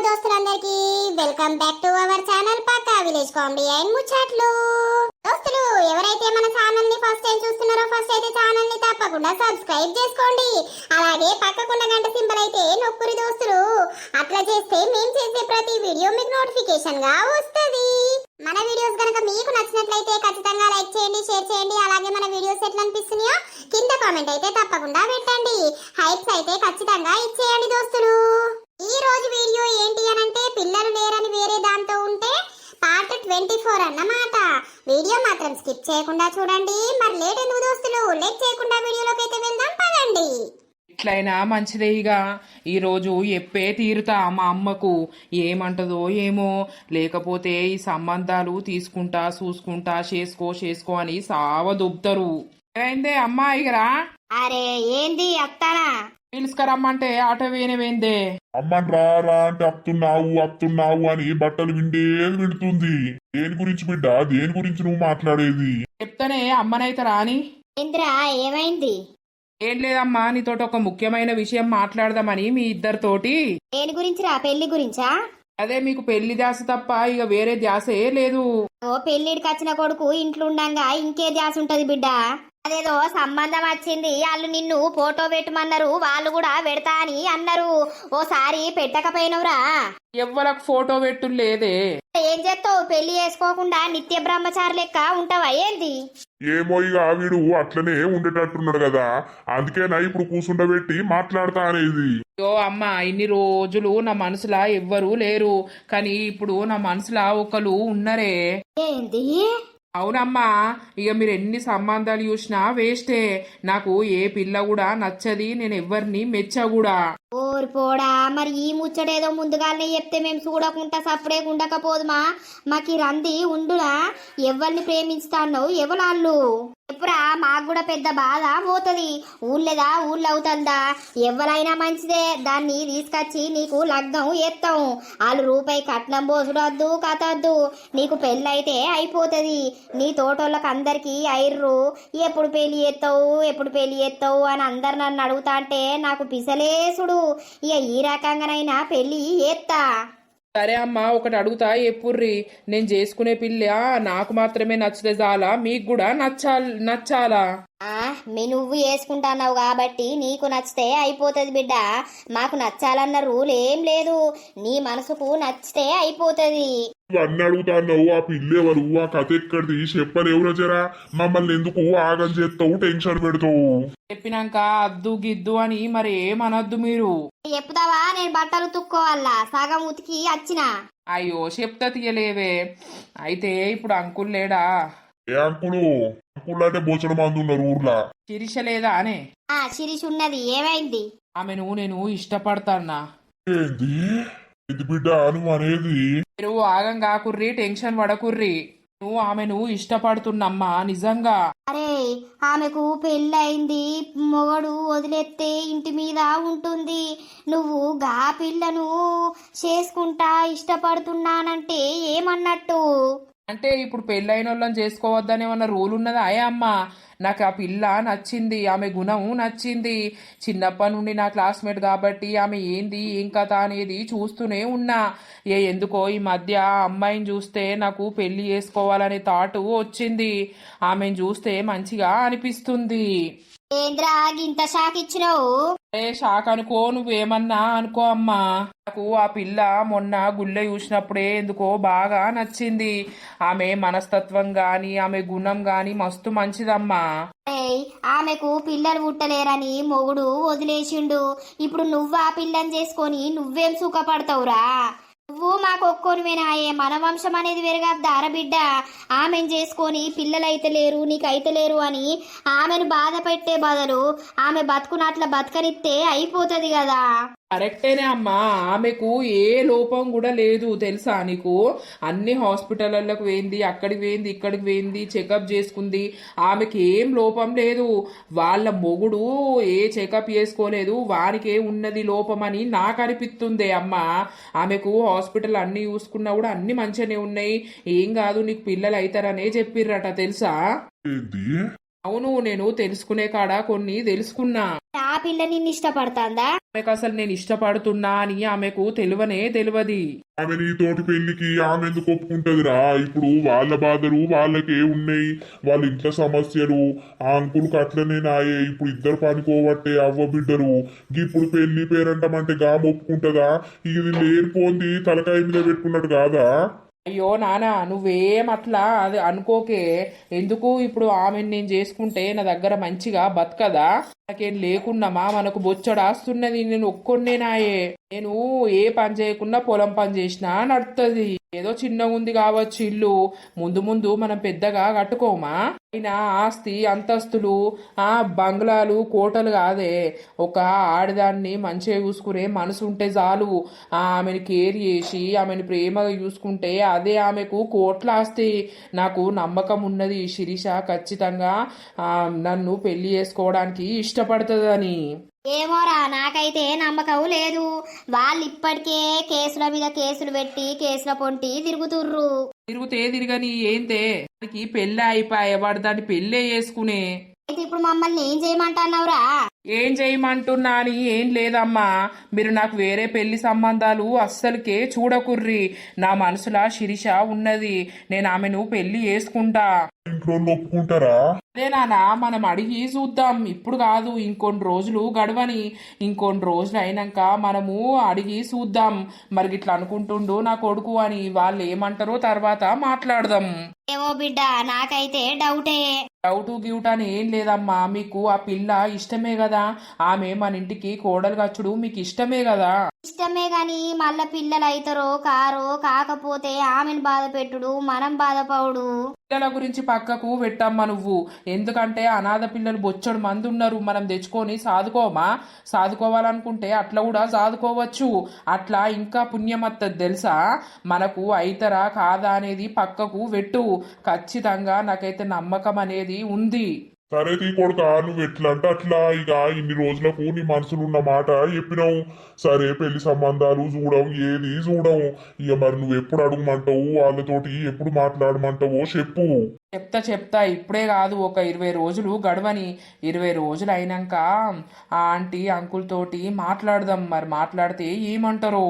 దోస్తులందరికీ welcome back to our channel పక్కా village comedy and ముచ్చట్లు. దోస్తులు ఎవరైతే మన ఛానల్ ని ఫస్ట్ టైం చూస్తున్నారో ఫస్ట్ అయితే ఛానల్ ని తప్పకుండా సబ్స్క్రైబ్ చేసుకోండి. అలాగే పక్కకున్న గంట సింబల్ అయితే నొక్కురి దోస్తులు. అట్లా చేస్తే మేము చేసే ప్రతి వీడియో మీకు నోటిఫికేషన్ గా వస్తది. మన వీడియోస్ గనక మీకు నచ్చినట్లయితే ఖచ్చితంగా లైక్ చేయండి, షేర్ చేయండి. అలాగే మన వీడియోస్ ఎట్లా అనిపిస్తున్నాయో కింద కామెంట్ అయితే తప్పకుండా పెట్టండి. హైప్స్ అయితే ఖచ్చితంగా ఇచ్చేయండి దోస్తులు. ఈ రోజు వీడియో ఏంటి అనంటే పిల్లలు లేరని వేరే దాంతో ఉంటే పార్ట్ 24 అన్నమాట. వీడియో మాత్రం స్కిప్ చేయకుండా చూడండి. మరి లేట్ ఎందుకు దోస్తులు, లేట్ చేయకుండా వీడియోలోకి అయితే వెళ్దాం పదండి. ఎట్లయినా మంచిదేగా ఈరోజు ఎప్పే తీరుతా మా అమ్మకు ఏమంటదో ఏమో. లేకపోతే ఈ సంబంధాలు తీసుకుంటా చూసుకుంటా చేసుకో అని సావ దుబ్బుతారు. ఏందే అమ్మా ఇగరా? అరే ఏంది అత్తానా పిలుసుకరమ్మంటే ఆట వేనవేందే? అమ్మని రా అంటే అత్తున్నావు అని బట్టలు వింటుంది. దేని గురించి బిడ్డ, దేని గురించి నువ్వు మాట్లాడేది? చెప్తానే అమ్మనైతే రాని. ఇంద్రా ఏమైంది? ఏం లేదమ్మా, నీతోటి ఒక ముఖ్యమైన విషయం మాట్లాడదామని మీ ఇద్దరితోటి. దేని గురించి రా? పెళ్లి గురించా? అదే మీకు పెళ్లి ధ్యాస తప్ప ఇక వేరే ధ్యాసే లేదు. ఓ పెళ్లిడికి వచ్చిన కొడుకు ఇంట్లో ఉండంగా ఇంకే ధ్యాస ఉంటది బిడ్డ. అదేదో సంబంధం వచ్చింది, వాళ్ళు నిన్ను ఫోటో పెట్టమన్నారు, వాళ్ళు కూడా పెడతా అని అన్నారు. ఓసారి పెట్టకపోయినవురా? ఎవ్వరకు ఫోటో పెట్టు లేదే. ఏం చేస్తావు? పెళ్లి చేసుకోకుండా నిత్య బ్రహ్మచారి లెక్క ఉంటావా ఏంది? ఏమో ఇక వీడు అట్లనే ఉండేటట్టున్నాడు కదా, అందుకేనా ఇప్పుడు కూసుండబెట్టి మాట్లాడతా అనేది. అయ్యో అమ్మ, ఇన్ని రోజులు నా మనసులా ఎవ్వరూ లేరు, కానీ ఇప్పుడు నా మనసులా ఒకరు ఉన్నరే. ఏంది? అవునమ్మా, ఇక మీరు ఎన్ని సంబంధాలు చూసినా వేస్టే. నాకు ఏ పిల్ల కూడా నచ్చది, నేను ఎవ్వరిని మెచ్చకూడా. ఓరిపోడా, మరి ఈ ముచ్చటేదో ముందుగానే చెప్తే మేము చూడకుండా సప్పుడే ఉండకపోదుమా? మాకి రంది ఉండునా? ఎవరిని ప్రేమిస్తాను ఎవరాళ్ళు ఎప్పుడా? మాకు కూడా పెద్ద బాధ పోతుంది. ఊళ్ళేదా ఊళ్ళో అవుతుందా? ఎవరైనా మంచిదే, దాన్ని తీసుకొచ్చి నీకు లగ్నం ఎత్తాం. వాళ్ళు రూపాయి కట్నం పోసుడొద్దు, కథొద్దు. నీకు పెళ్ళైతే అయిపోతుంది. నీ తోటోళ్ళకి అందరికి ఐర్రు ఎప్పుడు పెళ్లి ఎత్తావు అని అందరు నన్ను అడుగుతా అంటే నాకు పిసలేసుడు. ఇక ఈ రకంగానైనా పెళ్లి ఎత్తా. సరే అమ్మా, ఒకటి అడుగుతా ఎప్పుర్రి. నేను చేసుకునే పిల్ల నాకు మాత్రమే నచ్చితే చాలా, మీకు కూడా నచ్చాలా? నువ్వు వేసుకుంటున్నావు కాబట్టి నీకు నచ్చితే అయిపోతుంది బిడ్డ. మాకు నచ్చాలన్న రూల్ ఏం లేదు, నీ మనసుకు నచ్చితే అయిపోతుంది. ఇవన్నీ అడుగుతాన్నావు, ఆ పిల్లెవరు, ఆ కథ ఎక్కడిది చెప్పలేవురా జరా. మమ్మల్ని ఎందుకు ఆగం చేస్తావు, టెన్షన్ పెడతావు? చెప్పినాక అద్దు గిద్దు అని మరి ఏమనద్దు మీరు. చెప్తావా? నేను బట్టలు తుక్కోవాలా, సగం ఉతికి వచ్చిన. అయ్యో చెప్తా తీయలేవే. అయితే ఇప్పుడు అంకుల్ లేడా? ఏ అంకులు అంటే బోచడం మంది ఉన్నారు ఊర్లా. శిరీష లేదా అనే? శిరీష్ ఉన్నది. ఏమైంది? ఆమెను నేను ఇష్టపడతానా. ఏంది ఇది బిడ్డ నువ్వు అనేది? మీరు ఆగం కాకుర్రి, టెన్షన్ పడకుర్రి. నువ్వు ఆమెను ఇష్టపడుతున్నమ్మా నిజంగా. అరే ఆమెకు పెళ్ళయింది, మొగడు వదిలేస్తే ఇంటి మీద ఉంటుంది. నువ్వు గా పిల్లను చేసుకుంటా ఇష్టపడుతున్నానంటే ఏమన్నట్టు? అంటే ఇప్పుడు పెళ్ళైన వాళ్ళని చేసుకోవద్దని ఏమన్నా రూల్ ఉన్నదా? అమ్మా, నాకు ఆ పిల్ల నచ్చింది, ఆమె గుణం నచ్చింది. చిన్నప్పటి నుండి నా క్లాస్మేట్ కాబట్టి ఆమె ఏంది ఏం కథ అనేది చూస్తూనే ఉన్నా. ఎందుకో ఈ మధ్య అమ్మాయిని చూస్తే నాకు పెళ్లి చేసుకోవాలనే థాట్ వచ్చింది. ఆమెను చూస్తే మంచిగా అనిపిస్తుంది. ఏంద్రా గింత షాక్ ఇచ్చినావు? షాక్ అనుకో, నువ్వేమన్నా అనుకో అమ్మా. నాకు ఆ పిల్ల మొన్న గుళ్ళె చూసినప్పుడే ఎందుకో బాగా నచ్చింది. ఆమె మనస్తత్వం గాని ఆమె గుణం గాని మస్తు మంచిదమ్మా. ఆమెకు పిల్లలు పుట్టలేరని మొగుడు వదిలేసిండు. ఇప్పుడు నువ్వు ఆ పిల్లని చేసుకొని నువ్వేం సుఖపడతావురా? నువ్వు మాకు ఒక్కొనివేనాయే, మన వంశం అనేది పెరగద్దార బిడ్డ. ఆమెను చేసుకొని పిల్లలైతే లేరు నీకైతే లేరు అని ఆమెను బాధ పెట్టే బదులు ఆమె బతుకున్నట్ల బతకనిస్తే అయిపోతుంది కదా. కరెక్టేనే అమ్మా, ఆమెకు ఏ లోపం కూడా లేదు తెలుసా నీకు. అన్ని హాస్పిటల్లకు వేయింది, అక్కడికి వేయింది, ఇక్కడికి వేయింది, చెకప్ చేసుకుంది. ఆమెకి ఏం లోపం లేదు. వాళ్ళ మొగుడు ఏ చెకప్ చేసుకోలేదు, వారికే ఉన్నది లోపం అని నాకు అనిపిస్తుంది అమ్మా. ఆమెకు హాస్పిటల్ అన్ని చూసుకున్నా కూడా అన్ని మంచిగానే ఉన్నాయి, ఏం కాదు, నీకు పిల్లలు అవుతారనే చెప్పిర్రట తెలుసా. అవును, నేను తెలుసుకునే కాడ కొన్ని తెలుసుకున్నా. ఆ పిల్ల నిన్ను ఇష్టపడతాందా? ఆమెకు అసలు నేను ఇష్టపడుతున్నా అని ఆమెకు తెలియనే తెలియదు. ఆమె నీతోటి పెళ్లికి ఆమె ఎందుకు ఒప్పుకుంటదిరా? ఇప్పుడు వాళ్ళ బాధలు వాళ్ళకే ఉన్నాయి, వాళ్ళ ఇంట్లో సమస్యలు. ఆ అంకుల్కి అట్లనే నాయే. ఇప్పుడు ఇద్దరు పనికోబట్టే అవ్వ బిడ్డరు. ఇప్పుడు పెళ్లి పేరంటమంటే గామ ఒప్పుకుంటదా? ఇది లేనిపోంది తలకాయ మీద పెట్టుకున్నట్టు కాదా? అయ్యో నానా, నువ్వేం అట్లా అది అనుకోకే. ఎందుకు ఇప్పుడు ఆమెను నేను చేసుకుంటే నా దగ్గర మంచిగా బతకదా? నాకేం లేకున్నామా? మనకు బొచ్చడు ఆస్తున్నది, నేను ఒక్కొన్నేనాయే. నేను ఏ పని చేయకుండా పొలం పని చేసినా నడుతుంది. ఏదో చిన్నగా ఉంది కావచ్చు ఇల్లు, ముందు ముందు మనం పెద్దగా కట్టుకోమా? అయినా ఆస్తి అంతస్తులు బంగ్లాలు కోటలు కాదే. ఒక ఆడదాన్ని మంచిగా చూసుకునే మనసు ఉంటే చాలు. ఆమెను కేర్ చేసి ఆమెను ప్రేమగా చూసుకుంటే అదే ఆమెకు కోట్ల ఆస్తి. నాకు నమ్మకం ఉన్నది శిరీష ఖచ్చితంగా నన్ను పెళ్లి చేసుకోవడానికి ఇష్టపడుతుందని. ఏమోరా, నాకైతే నమ్మకం లేదు. వాళ్ళు ఇప్పటికే కేసుల మీద కేసులు పెట్టి కేసుల పొంటి తిరుగుతుర్రు. తిరుగుతే తిరగని ఏంతే, దానికి పెళ్ళి అయిపోయే వాడు దాన్ని పెళ్ళే చేసుకునే. అయితే ఇప్పుడు మమ్మల్ని ఏం చేయమంటున్నావురా? ఏం చేయమంటున్నా అని ఏం లేదమ్మా. మీరు నాకు వేరే పెళ్లి సంబంధాలు అస్సలకే చూడకుర్రి. నా మనసులా శిరీష ఉన్నది, నేను ఆమెను పెళ్లి చేసుకుంటా. ఇంట్లో ఒప్పుకుంటారా? అదే నానా, మనం అడిగి చూద్దాం. ఇప్పుడు కాదు, ఇంకొన్ని రోజులు గడవని. ఇంకొన్ని రోజులు అయినాక మనము అడిగి చూద్దాం. మరి ఇట్లా అనుకుంటుండు నా కొడుకు అని. వాళ్ళు ఏమంటారో తర్వాత మాట్లాడదాం. ఏమో బిడ్డ, నాకైతే డౌటే. డౌటు గిౌట్ అని ఏం లేదమ్మా. మీకు ఆ పిల్ల ఇష్టమే కదా? ఆమె మన ఇంటికి కోడలు గచ్చుడు మీకు ఇష్టమే కదా? ఇష్టమే గాని మళ్ళా పిల్లలు అయితారో కారో, కాకపోతే ఆమెను బాధ పెట్టుడు, మనం బాధపడు. పిల్లల గురించి పక్కకు పెట్టమ్మా నువ్వు. ఎందుకంటే అనాథ పిల్లలు బొచ్చడు మంది ఉన్నారు. మనం తెచ్చుకొని సాదుకోమా? సాదుకోవాలనుకుంటే అట్లా కూడా సాదుకోవచ్చు. అట్లా ఇంకా పుణ్యం వత్తది తెలుసా? మనకు అయితరా కాదా అనేది పక్కకు పెట్టు. ఖచ్చితంగా నాకైతే నమ్మకం అనేది ఉంది. సరే తీ కొడుకా, నువ్వు ఎట్లా అంటే అట్లా. ఇక ఇన్ని రోజులకు నీ మనసులో ఉన్న మాట చెప్పినావు. సరే, పెళ్లి సంబంధాలు చూడవు, ఏది చూడవు. ఇక మరి నువ్వు ఎప్పుడు అడగమంటావు, వాళ్ళతోటి ఎప్పుడు మాట్లాడమంటావో చెప్పు. చెప్తా ఇప్పుడే కాదు, ఒక 20 రోజులు గడవని. 20 రోజులు అయినాక ఆ ఆంటీ అంకుల్ తోటి మాట్లాడదాం. మరి మాట్లాడితే ఏమంటారో.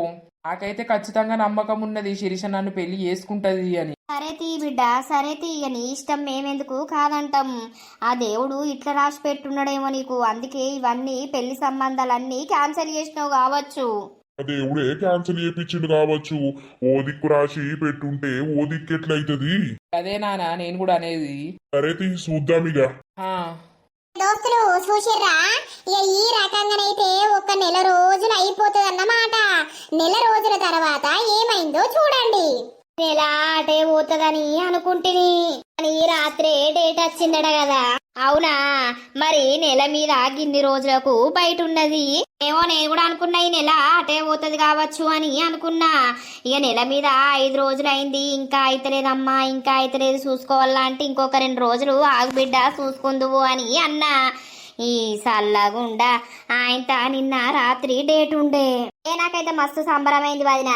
నాకైతే ఖచ్చితంగా నమ్మకం ఉన్నది శిరీష నన్ను పెళ్లి చేసుకుంటది అని. సరే తీ బిడ్డ, సరే తీ. ఇక నీ ఇష్టం, మేమెందుకు కాదంటాం. ఆ దేవుడు ఇట్లా రాసి పెట్టున్నాడేమో నీకు. అందుకే ఇవన్నీ పెళ్లి సంబంధాలన్నీ క్యాన్సిల్ చేసినావు కావచ్చు. దేవుడే క్యాన్సిల్ చేయించిండు కావచ్చు. ఓ దిక్కు రాసి పెట్టుంటే ఓ దిక్కు ఎట్లయితది? అదే నానా నేను కూడా అనేది. సరే తీ చూద్దాం ఇక. దోస్తులు చూసిర్రా, ఇక ఈ రకంగానైతే ఒక నెల రోజులు అయిపోతుంది అన్నమాట. నెల రోజుల తర్వాత ఏమైందో చూడండి. నెల అటే పోతుందని అనుకుంటుని, కానీ రాత్రే డేట్ వచ్చిందట కదా. అవునా? మరి నెల మీద గిన్ని రోజులకు బయట ఉన్నది. ఏమో నేను కూడా అనుకున్నా ఈ నెల అటే పోతుంది కావచ్చు అని అనుకున్నా. ఇక నెల మీద 5 రోజులు అయింది, ఇంకా అయితలేదమ్మా, ఇంకా అయితలేదు, చూసుకోవాలా అంటే ఇంకొక 2 రోజులు ఆగుబిడ్డ చూసుకుందువు అని అన్నా. ఈ సల్లగుండా ఆయనత నిన్న రాత్రి డేట్ ఉండే. నాకైతే మస్తు సంబరమైంది వదిన.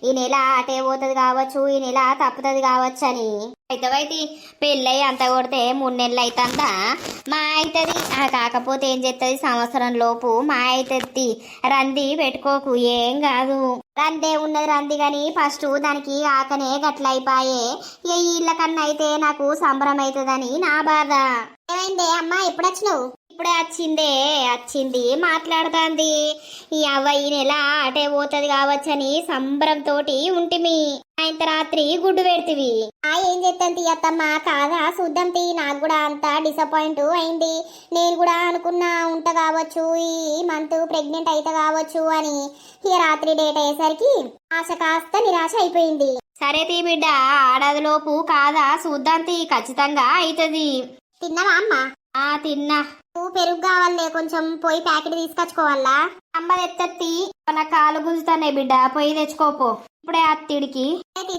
ఈ నెల అటే పోతుంది కావచ్చు, ఈ నెల తప్పుతుంది కావచ్చు అని. అయితే పెళ్ళయి అంత కొడితే 3 నెలలు అవుతుందా? మా అవుతుంది. కాకపోతే ఏం చేస్తుంది, సంవత్సరం లోపు మా అవుతుంది. రంది పెట్టుకోకు, ఏం కాదు. రందే ఉన్నది రంది గాని ఫస్ట్ దానికి ఆకనే గట్లయిపాయే. ఇక ఇళ్ళ కన్నా అయితే నాకు సంబరం అవుతుందని నా బాధ. ఏమైందే అమ్మా, ఎప్పుడు వచ్చినావు? ఇప్పుడే వచ్చింది మాట్లాడుతాంది. ఈ అవ్వ ఈ నెల అటే పోతుంది కావచ్చని సంబరంతో ఉంటిమి. ఆయన రాత్రి గుడ్డు పెడితివి. ఏం చెప్తాంతి అత్తమ్మ, కాదా చూద్దాం తీ. నాకు కూడా అంత డిసప్పాయింట్ అయింది. నేను కూడా అనుకున్నా ఉంట కావచ్చు, ఈ మంత్ ప్రెగ్నెంట్ అయితే కావచ్చు అని. ఇక రాత్రి డేట్ అయ్యేసరికి ఆశ కాస్త నిరాశ అయిపోయింది. సరే తీ బిడ్డ, ఆడదిలోపు కాదా చూద్దాం తీ, ఖచ్చితంగా అవుతుంది. తిన్నావా అమ్మ? తిన్నా. నువ్వు పెరుగు కావాలే, కొంచెం పోయి ప్యాకెట్ తీసుకొచ్చుకోవాలా? అమ్మ తెత్తత్తి, నా కాలు గుంజుతానే బిడ్డ, పోయి తెచ్చుకోపో. ఇప్పుడే అత్తిడికి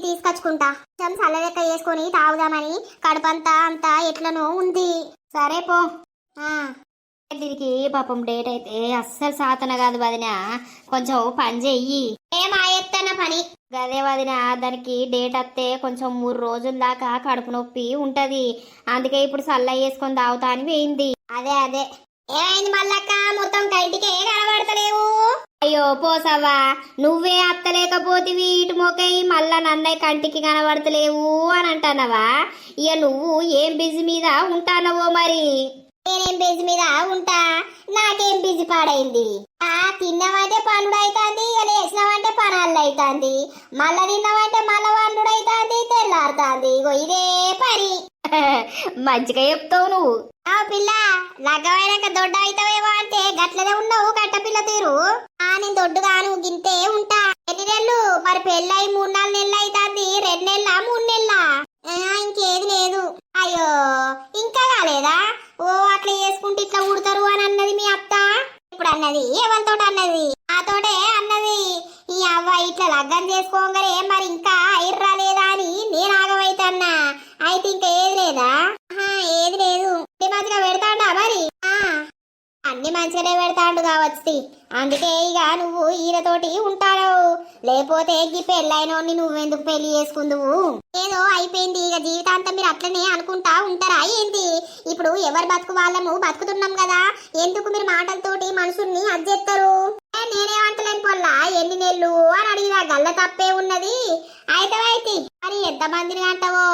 తీసుకొచ్చుకుంటా. కొంచెం చల్లలెక్క వేసుకొని తాగుదామని. కడుపంతా అంతా ఎట్లనో ఉంది. సరే పో. దీనికి పాపం డేట్ అయితే అస్సలు సాతన కాదు వదిన, కొంచెం పని చెయ్యి. ఏమాయత్తన పని గదే వదిన. దానికి డేట్ వస్తే కొంచెం 3 రోజుల దాకా కడుపు నొప్పి ఉంటది. అందుకే ఇప్పుడు చల్ల వేసుకొని తాగుతా అని వేయింది. అదే ఏమైంది మల్లక్క మొత్తం కంటికే కనబడతలేవు. అయ్యో పోసవ్వా, నువ్వే అత్తలేకపోతివి ఇటు మొక్కయి మళ్ళా నన్నయ్య కంటికి కనబడతలేవు అని అంటానవా? ఇక నువ్వు ఏం బిజీ మీద ఉంటానవో మరి. నేనేం బిజీ మీద ఉంటా, నాకేం బిజీ పాడైంది. తిన్నామంటే పనుడు అవుతుంది, ఇక లేచినామంటే పనాళ్ళు అవుతుంది, మళ్ళా తిన్నామంటే మళ్ళా వండుడు అవుతుంది, తెల్లారుతుంది. ఇగో ఇదే పని. మంచిగా చెప్తావు నువ్వు. పిల్ల లగ్గమైనాక దొడ్డ అవుతావేమో అంటే గట్లనే ఉన్నావు కట్ట పిల్ల తీరు. నేను దొడ్డుగాను గింతే ఉంటా. ఎన్ని నెలలు మరి పెళ్ళై 3-4 నెలలు అవుతుంది, 2 నెలల 3 నెలల? ఇంకేది లేదు. అయ్యో ఇంకా కాలేదా? ఓ అట్లా చేసుకుంటే ఇట్లా ఊడతారు అని అన్నది మీ అత్త. ఇప్పుడు అన్నది ఎవరితో అన్నది? నాతోటే అన్నది. ఈ అవ్వ ఇట్లా లగ్గం చేసుకోగానే మరి ఇంకా ఐర్రా లేదా అని నేను ఆగమైతన్నా. అయితే ఇంకా ఏది లేదా? ఏది లేదు. మంచిగా పెడతాడా మరి? అన్ని మంచిగానే పెడతాడు కావచ్చు. అందుకే ఇక నువ్వు ఈయనతోటి ఉంటావు. లేకపోతే ఈ పెళ్ళైనోడిని నువ్వెందుకు పెళ్లి చేసుకుందువు? ఏదో అయిపోయింది, ఇక జీవితాంతం మీరు అట్లనే అనుకుంటా ఉంటారా ఏంటి? ఇప్పుడు ఎవరు బతుకు వాళ్ళము బతుకుతున్నాం కదా, ఎందుకు మీరు మాటలతోటి మనుషుల్ని అజ్జెత్తారు? నేనేమంటలేను పొల్లా, ఎన్ని నెలలు అని అడిగినా గల్ల తప్పే ఉన్నది. అయితే మరి ఎంత మందిని అంటావో?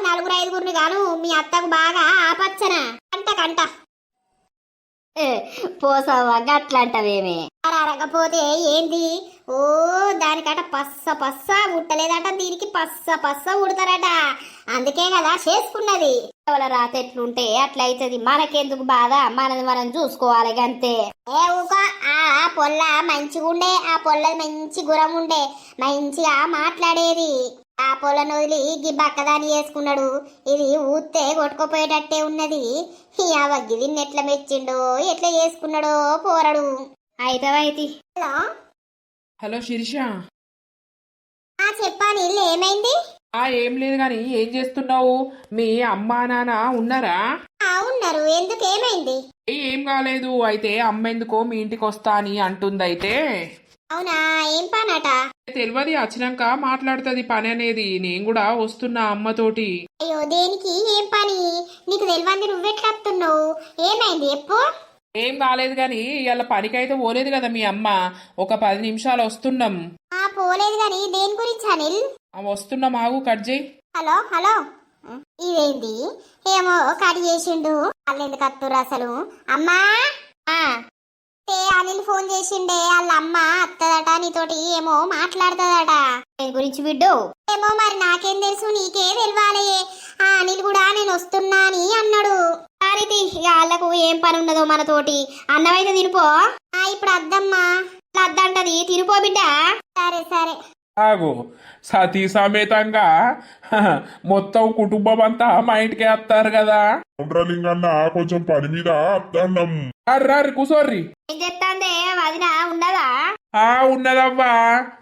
4-5 గాను మీ అత్తకు బాగా ఆపచ్చన కంట. పోసవ్వా గట్లంటవేమే. అరగపోతే ఏంది? ఓ దానికట పస్స ఉట్టలేదట, దీనికి పస్స ఉడతారట. అందుకే కదా చేసుకున్నది. ఎవల రాత ఎట్లుంటే అట్లయితది, మనకెందుకు బాధ? మనది మనం చూసుకోవాలి గంతే. ఊకో. ఆ పొల్ల మంచిగుండే, ఆ పొల్లది మంచి గురం ఉండే, మంచిగా మాట్లాడేది. ఆ పొలను వదిలి గీ బక్కదాని చేసుకున్నాడు. ఇది ఊతే కొట్టుకుపోయేటట్టే ఉన్నది. అవగ్గి ఎట్లా మెచ్చిండో, ఎట్లా చేసుకున్నాడో పోరడు. అయితే హలో హలో శిరీష. చెప్పాను. ఇల్లు ఏమైంది? ఏం లేదు గాని ఏం చేస్తున్నావు? మీ అమ్మా నాన్న ఉన్నారా? ఉన్నారు. ఎందుకు ఏమైంది? ఏం కాలేదు. అయితే అమ్మ ఎందుకో మీ ఇంటికి వస్తా అని అంటుంది. అయితే అవునా, ఏం పనట? తెలియదు, వచ్చినాక మాట్లాడుతుంది పని అనేది. నేను కూడా వస్తున్నా అమ్మతోటి. అయ్యో దేనికి? ఏం పని? నీకు తెలియంది నువ్వెట్లా వస్తున్నావు? ఏమైంది చెప్పు. ఏం కాలేదు గాని ఇలా పనికైతే పోలేదు కదా మీ అమ్మ. ఒక 10 నిమిషాలు వస్తున్నాం. పోలేదు గాని దేని గురించి అనిల్? వస్తున్నాం, ఆగు, కట్ చేయి. హలో ఇదేంది? ఏమో కట్ చేసిండు. వాళ్ళు ఎందుకు వస్తుర్రు అసలు? అమ్మా అనిల్ ఫోన్ చేసిండే, వాళ్ళ అమ్మ అత్తదట, నీతోటి ఏమో మాట్లాడుతుందట. దేని గురించి బిడ్డు? ఏమో మరి నాకేం తెలుసు, నీకే తెలవాలి. అనిల్ కూడా నేను వస్తున్నా అని అన్నాడు. వాళ్ళకు ఏం పని ఉన్నదో మనతోటి. అన్నమైతే తినిపో. ఇప్పుడు అద్దమ్మా. అద్దంటది, తినిపో బిడ్డ. సరే ఆగు, సతీ సమేతంగా మొత్తం కుటుంబం అంతా మా ఇంటికి వస్తారు కదా. లింగన్న కొంచెం పని మీద అత్తన్నం. అర్రారి కూసోర్రి. ఏం చెప్తాందే వదిన? ఉన్నదా? ఉన్నదవ్వా,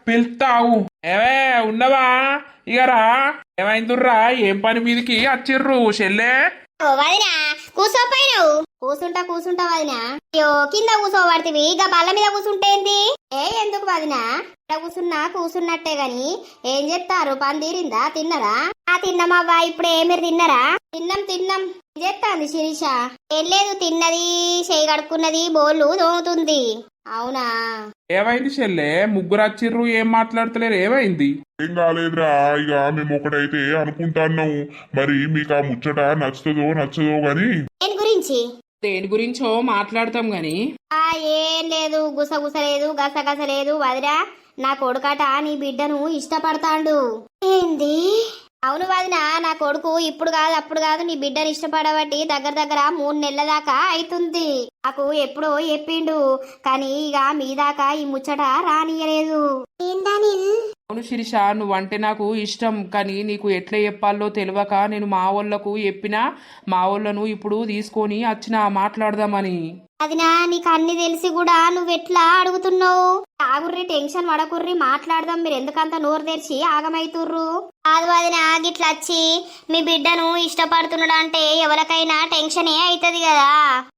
పిలుస్తావు. ఏమే ఉన్నవా? ఇగరా ఏమైందిర్రా? ఏం పని మీదకి వచ్చిర్రు చెల్లె? వదినా కూసోపోయినావు? కూసుంటా వదినా. అయ్యో కింద కూసోబడితివి, ఇక బల్ల మీద కూసుంటేంది? ఎందుకు వదినా? కూసున్నట్టే గాని ఏం చెప్తారు? పని తీరిందా? తిన్నరా? తిన్నమవ్వా. ఇప్పుడే మీరు తిన్నరా? తిన్నాం. చెప్తాంది శిరీష. ఏం లేదు, తిన్నది, చేయి కడుక్కున్నది, బోళ్ళు తోముతుంది. అవునా? ఏమైంది చెల్లె? ముగ్గురు వచ్చిర్రు, ఏం మాట్లాడతలేరు? ఏమైంది? ఏం కాలేదురా, ఇక మేము ఒకటైతే అనుకుంటాన్నాం. మరి మీకు ఆ ముచ్చట నచ్చదో గాని. దేని గురించి? దేని గురించో మాట్లాడతాం గాని. ఏం లేదు, గుసగుసలేదు, గసగసలేదు వదినా. నా కొడుకట నీ బిడ్డను ఇష్టపడతాండు. ఏంది? అవును వదినా, నా కొడుకు ఇప్పుడు కాదు అప్పుడు కాదు నీ బిడ్డను ఇష్టపడబట్టి దగ్గర 3 నెలల దాకా అవుతుంది. నాకు ఎప్పుడో చెప్పిండు, కానీ ఇక మీ దాకా ఈ ముచ్చట రానియలేదు. అవును శిరీష, నువ్వంటే నాకు ఇష్టం, కానీ నీకు ఎట్లా చెప్పాలో తెలియక నేను మా వాళ్ళకు చెప్పినా. మా వాళ్ళను ఇప్పుడు తీసుకొని వచ్చినా మాట్లాడదామని. అదినా, నీకు అన్ని తెలిసి కూడా నువ్వెట్లా అడుగుతున్నావు? ఆగుర్రి, టెన్షన్ పడకుర్రి, మాట్లాడదాం. మీరు ఎందుకంత నోరు తెరిచి ఆగమైతుర్రు? కాదు వదినా, గిట్లా వచ్చి మీ బిడ్డను ఇష్టపడుతున్నాడు అంటే ఎవరికైనా టెన్షనే అవుతుంది కదా.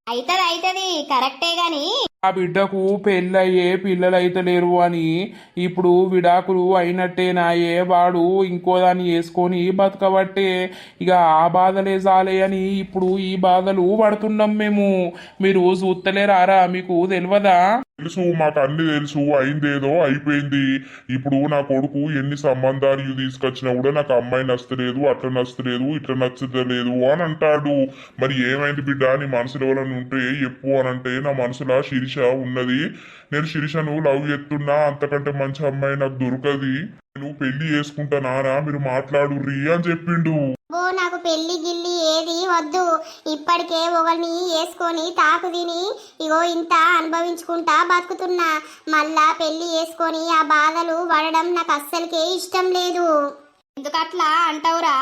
అయితది కరెక్టే గాని ఆ బిడ్డకు పెళ్ళయ్యే పిల్లలైతే లేరు అని ఇప్పుడు విడాకులు అయినట్టేనాయే వాడు ఇంకో దాన్ని వేసుకొని బతకబట్టే ఇక ఆ బాధలే చాలే అని ఇప్పుడు ఈ బాధలు పడుతున్నాం మేము. మీరు చూస్తలేరారా? మీకు తెలియదా? తెలుసు, మాకు అన్ని తెలుసు. అయిందేదో అయిపోయింది. ఇప్పుడు నా కొడుకు ఎన్ని సంబంధాలు తీసుకొచ్చినా కూడా నాకు అమ్మాయి నచ్చలేదు, అట్లా నచ్చలేదు, ఇట్లా నచ్చలేదు అని అంటాడు. మరి ఏమైంది బిడ్డ, నీ మనసులో ఎవరైనా ఉంటే చెప్పు అని అంటే, నా మనసులో శిరీష ఉన్నది, నేను శిరీషను లవ్ చేస్తున్నా, అంతకంటే మంచి అమ్మాయి నాకు దొరకది, నేను పెళ్లి చేసుకుంటానా, మీరు మాట్లాడుర్రి అని చెప్పిండు. ఓ నాకు పెళ్లి గిల్లి ఏది వద్దు. ఇప్పటికే ఒకరిని వేసుకొని తాకు తిని ఇగో ఇంత అనుభవించుకుంటా బతుకుతున్నా. మళ్ళా పెళ్లి వేసుకొని ఆ బాధలు పడడం నాకు అస్సలకే ఇష్టం లేదు. ఎందుకట్లా అంటావురా?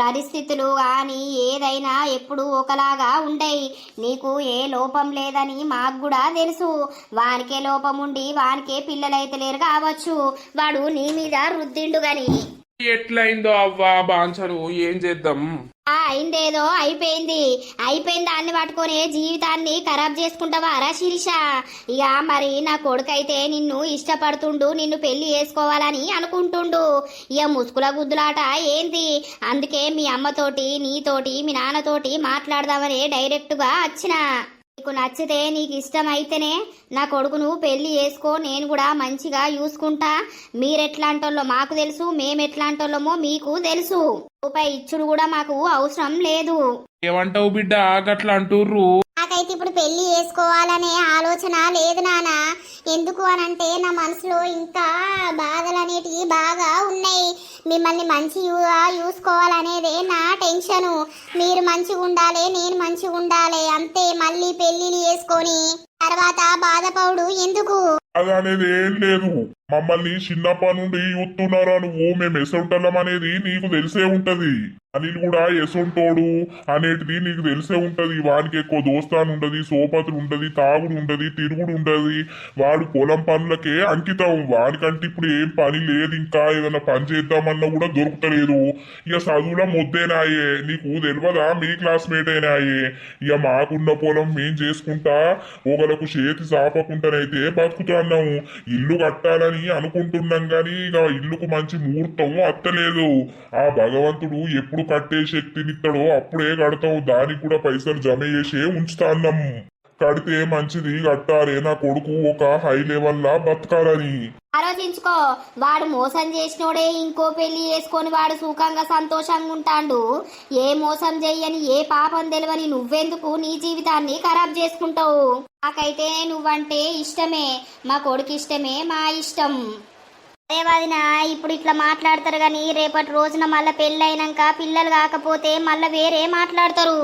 పరిస్థితులు కానీ ఏదైనా ఎప్పుడు ఒకలాగా ఉండయి. నీకు ఏ లోపం లేదని మాకు కూడా తెలుసు. వానికే లోపం ఉండి వానికే పిల్లలైతే లేరు కావచ్చు, వాడు నీ మీద రుద్దిండు గాని. ఎట్లయిందో అవ్వా బాంచరు, ఏం చేద్దాం? అయిందేదో అయిపోయింది దాన్ని పట్టుకొని జీవితాన్ని ఖరాబ్ చేసుకుంటావారా శిరీష? ఇక మరి నా కొడుకైతే నిన్ను ఇష్టపడుతుండు, నిన్ను పెళ్లి చేసుకోవాలని అనుకుంటుండు. ఇక ముసుకుల గుద్దులాట ఏంది? అందుకే మీ అమ్మతోటి నీతోటి మీ నాన్నతోటి మాట్లాడదామని డైరెక్ట్ గా వచ్చిన. నీకు నచ్చితే నీకు ఇష్టమైతేనే నా కొడుకును పెళ్లి చేసుకో, నేను కూడా మంచిగా చూసుకుంటా. మీరెట్లాంటోళ్ళో మాకు తెలుసు, మేమెట్లాంటోళ్ళమో మీకు తెలుసు. రూపాయి ఇచ్చుడు కూడా మాకు అవసరం లేదు. ఏమంటావు బిడ్డ? గట్లా అంటుర్రు. నాకైతే ఇప్పుడు పెళ్లి చేసుకోవాలనే ఆలోచన లేదు నాన్న. ఎందుకు అనంటే నా మనసులో ఇంకా బాధలు అనేటివి బాగా ఉన్నాయి. మిమ్మల్ని మంచిగా చూసుకోవాలనేదే నా టెన్షను. మీరు మంచిగా ఉండాలి, నేను మంచిగా ఉండాలి అంతే. మళ్ళీ పెళ్లిని చేసుకొని తర్వాత బాధపడు ఎందుకు? అదనేది ఏం లేదు. మమ్మల్ని చిన్నప్పటి నుండి చూస్తున్నారా నువ్వు, మేము ఎసొంటలం అనేది నీకు తెలిసే ఉంటది. అనిల్ కూడా ఎసొంటోడు అనేటిది నీకు తెలిసే ఉంటది. వానికి ఎక్కువ దోస్తాను ఉండదు, సోపతులు ఉండదు, తాగుడు ఉండదు, తిరుగుడు ఉండదు. వాడు పొలం పనులకే అంకితం. వాడికంటే ఇప్పుడు ఏం పని లేదు, ఇంకా ఏదైనా పని చేద్దామన్నా కూడా దొరుకుతలేదు. ఇక చదువులో మొద్దేనాయే, నీకు తెలియదా? మీ క్లాస్మేట్ అయినాయే. ఇక మాకున్న పొలం మేం చేసుకుంటా ఒకలకు చేతి చాపకుంటానైతే బతుకుతున్నాము. ఇల్లు కట్టాలని అనుకుంటున్నాం గాని ఇక ఇల్లుకు మంచి ముహూర్తం అత్తలేదు. ఆ భగవంతుడు ఎప్పుడు కట్టే శక్తినిస్తాడో అప్పుడే కడతాం. దానికి కూడా పైసలు జమ చేసే ఉంచుతాన్నాం. కడితే మంచిది కట్టాలి. నా కొడుకు ఒక హై లెవెల్ లా బతకాలని ఆలోచించుకో. వాడు మోసం చేసినోడే ఇంకో పెళ్లి చేసుకొని వాడు సుఖంగా సంతోషంగా ఉంటాడు. ఏ మోసం చెయ్యని ఏ పాపం తెలియని నువ్వెందుకు నీ జీవితాన్ని ఖరాబ్ చేసుకుంటావు? నాకైతే నువ్వంటే ఇష్టమే, మా కొడుకు ఇష్టమే, మా ఇష్టం. అదే వదిన, ఇప్పుడు ఇట్లా మాట్లాడతారు గాని రేపటి రోజున మళ్ళీ పెళ్ళైనాక పిల్లలు కాకపోతే మళ్ళీ వేరే మాట్లాడతారు.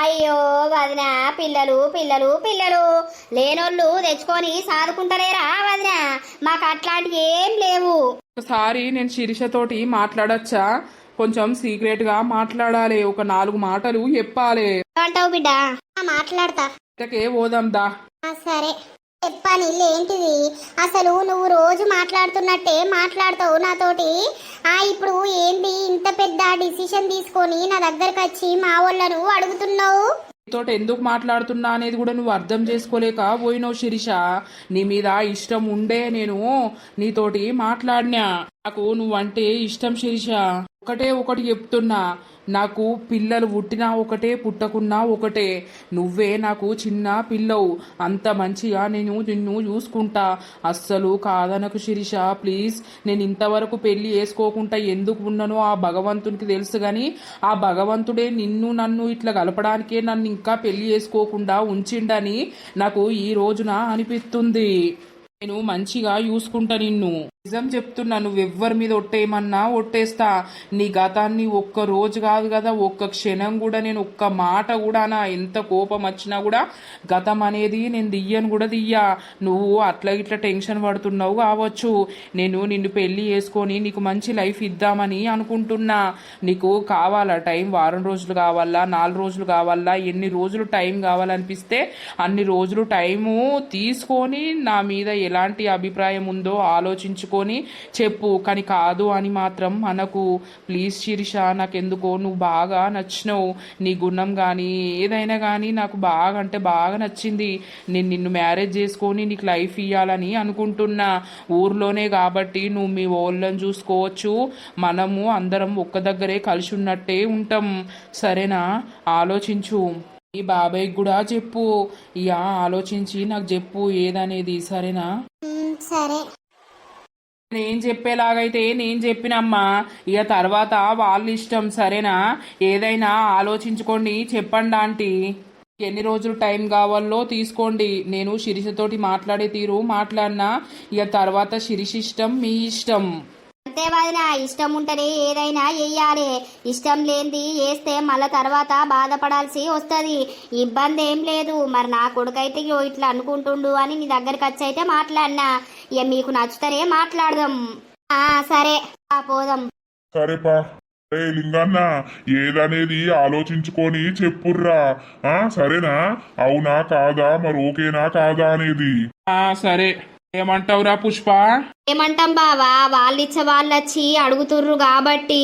అయ్యో వదిన, పిల్లలు పిల్లలు పిల్లలు లేనోళ్ళు తెచ్చుకొని సాదుకుంటలేరా వదిన? మాకు అట్లాంటివి ఏం లేవు. ఒకసారి నేను శిరీషతోటి మాట్లాడచ్చా? కొంచెం సీక్రెట్ గా మాట్లాడాలి, ఒక 4 మాటలు చెప్పాలి. అంటావు బిడ్డ? మాట్లాడతా. ఇటకే పోదాం దా. సరే చెప్పాను. ఏంటిది అసలు? నువ్వు రోజు మాట్లాడుతున్నట్టే మాట్లాడతావు నాతోటి. ఇప్పుడు ఏంది ఇంత పెద్ద డిసిషన్ తీసుకొని నా దగ్గరకు వచ్చి మా వాళ్ళను అడుగుతున్నావు? నీతోటి ఎందుకు మాట్లాడుతున్నా అనేది కూడా నువ్వు అర్థం చేసుకోలేక పోయినావు శిరీష. నీ మీద ఇష్టం ఉండే నేను నీతోటి మాట్లాడినా. నాకు నువ్వంటే ఇష్టం శిరీష. ఒకటి చెప్తున్నా, నాకు పిల్లలు పుట్టినా ఒకటే పుట్టకున్నా ఒకటే. నువ్వే నాకు చిన్న పిల్లవు. అంత మంచిగా నేను నిన్ను చూసుకుంటా. అస్సలు కాదనకు శిరీష ప్లీజ్. నేను ఇంతవరకు పెళ్లి చేసుకోకుండా ఎందుకు ఉన్నానో ఆ భగవంతునికి తెలుసు గాని ఆ భగవంతుడే నిన్ను నన్ను ఇట్లా కలపడానికే నన్ను ఇంకా పెళ్లి చేసుకోకుండా ఉంచిండని నాకు ఈ రోజున అనిపిస్తుంది. నేను మంచిగా చూసుకుంటా నిన్ను. నిజం చెప్తున్నా, నువ్వెవ్వరి మీద ఒట్టేయమన్నా ఒట్టేస్తా. నీ గతాన్ని ఒక్క రోజు కాదు కదా, ఒక్క క్షణం కూడా నేను ఒక్క మాట కూడా, నా ఎంత కోపం వచ్చినా కూడా గతం అనేది నేను దియ్యను కూడా దియ్యా. నువ్వు అట్లా ఇట్లా టెన్షన్ పడుతున్నావు కావచ్చు. నేను నిన్ను పెళ్లి చేసుకొని నీకు మంచి లైఫ్ ఇద్దామని అనుకుంటున్నా. నీకు కావాలా టైం? వారం రోజులు కావాలా, 4 రోజులు కావాలా, ఎన్ని రోజులు టైం కావాలనిపిస్తే అన్ని రోజులు టైము తీసుకొని నా మీద ఎలాంటి అభిప్రాయం ఉందో ఆలోచించుకో. ఆలోచించుకొని చెప్పు, కానీ కాదు అని మాత్రం మనకు. ప్లీజ్ శిరీష, నాకెందుకో నువ్వు బాగా నచ్చినావు. నీ గుణం కానీ ఏదైనా కానీ నాకు బాగా అంటే బాగా నచ్చింది. నేను నిన్ను మ్యారేజ్ చేసుకొని నీకు లైఫ్ ఇవ్వాలని అనుకుంటున్నా. ఊర్లోనే కాబట్టి నువ్వు మీ వాళ్ళని చూసుకోవచ్చు, మనము అందరం ఒక్క దగ్గరే కలిసి ఉన్నట్టే ఉంటాం. సరేనా? ఆలోచించు. ఈ బాబాయ్కి కూడా చెప్పు, ఇక ఆలోచించి నాకు చెప్పు ఏదనేది. సరేనా? సరే. నేను చెప్పేలాగైతే నేను చెప్పినమ్మా, ఇక తర్వాత వాళ్ళ ఇష్టం. సరేనా? ఏదైనా ఆలోచించుకోండి, చెప్పండి ఆంటీ. ఎన్ని రోజులు టైం కావాలో తీసుకోండి. నేను శిరీషతోటి మాట్లాడే తీరు మాట్లాడినా, ఇక తర్వాత శిరీష ఇష్టం, మీ ఇష్టం. అంతే వదినా, ఇష్టం ఉంటేనే ఏదైనా చెయ్యాలి. ఇష్టం లేనిది వేస్తే మళ్ళా తర్వాత బాధపడాల్సి వస్తుంది. ఇబ్బంది ఏం లేదు. మరి నా కొడుకైతే ఇగో ఇట్లా అనుకుంటుండు అని నీ దగ్గరికి వచ్చి అయితే మాట్లాడినా. ఇక మీకు నచ్చుతారే మాట్లాడదాం. సరే పోదాం. సరేపా. రే లింగన్న, ఏదనేది ఆలోచించుకొని చెప్పుర్రా. సరేనా? అవునా కాదా, మరి ఓకేనా కాదా అనేది. సరే. ఏమంటావురా పుష్ప? ఏమంటాం బావా, వాళ్ళిచ్చే వాళ్ళొచ్చి అడుగుతుర్రు కాబట్టి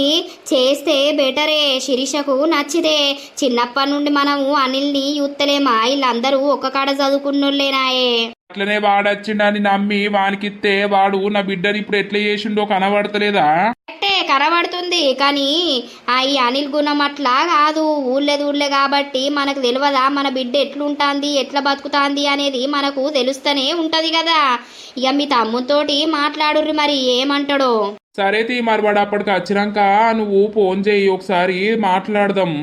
చేస్తే బెటరే. శిరీషకు నచ్చితే. చిన్నప్పటి నుండి మనము అనిల్ని యూత్తలేమా, వీళ్ళందరూ ఒక్క కాడ చదువుకున్నోళ్ళేనాయే. అట్లనే వాడొచ్చిండని నమ్మి వానికిస్తే వాడు నా బిడ్డని ఇప్పుడు ఎట్లా చేసిండో కనబడతలేదా? అంటే కనబడుతుంది, కానీ ఈ అనిల్ గుణం అట్లా కాదు. ఊళ్ళే కాబట్టి మనకు తెలియదా మన బిడ్డ ఎట్లుంటాంది, ఎట్లా బతుకుతాంది అనేది మనకు తెలుస్తూనే ఉంటది కదా. ఇక మీ తమ్ముతోటి మాట్లాడుర్రి, మరి ఏమంటాడో. సరే తీ, మరి వాడు అప్పటికి వచ్చినాక నువ్వు ఫోన్ చేయి, ఒకసారి మాట్లాడదాం.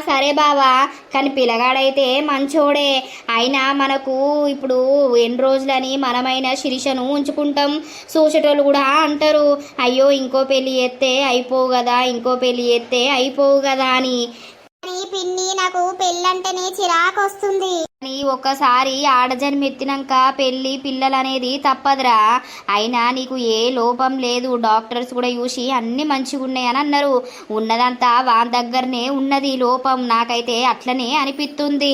సరే బావా, కానీ పిల్లగాడైతే మంచోడే. అయినా మనకు ఇప్పుడు ఎన్ని రోజులని మనమైన శిరీషను ఉంచుకుంటాం. చూసేటోళ్ళు కూడా అంటారు, అయ్యో ఇంకో పెళ్లి చేస్తే అయిపోవు కదా, ఇంకో పెళ్లి చేస్తే అయిపోవు కదా అని. పిన్ని, నాకు పెళ్ళంటేనే చిరాకు వస్తుంది. కానీ ఒక్కసారి ఆడజన్మ ఎత్తినాక పెళ్లి పిల్లలు అనేది తప్పదురా. అయినా నీకు ఏ లోపం లేదు. డాక్టర్స్ కూడా చూసి అన్ని మంచిగా ఉన్నాయని అన్నారు. ఉన్నదంతా వాని దగ్గరనే ఉన్నది లోపం. నాకైతే అట్లనే అనిపిస్తుంది.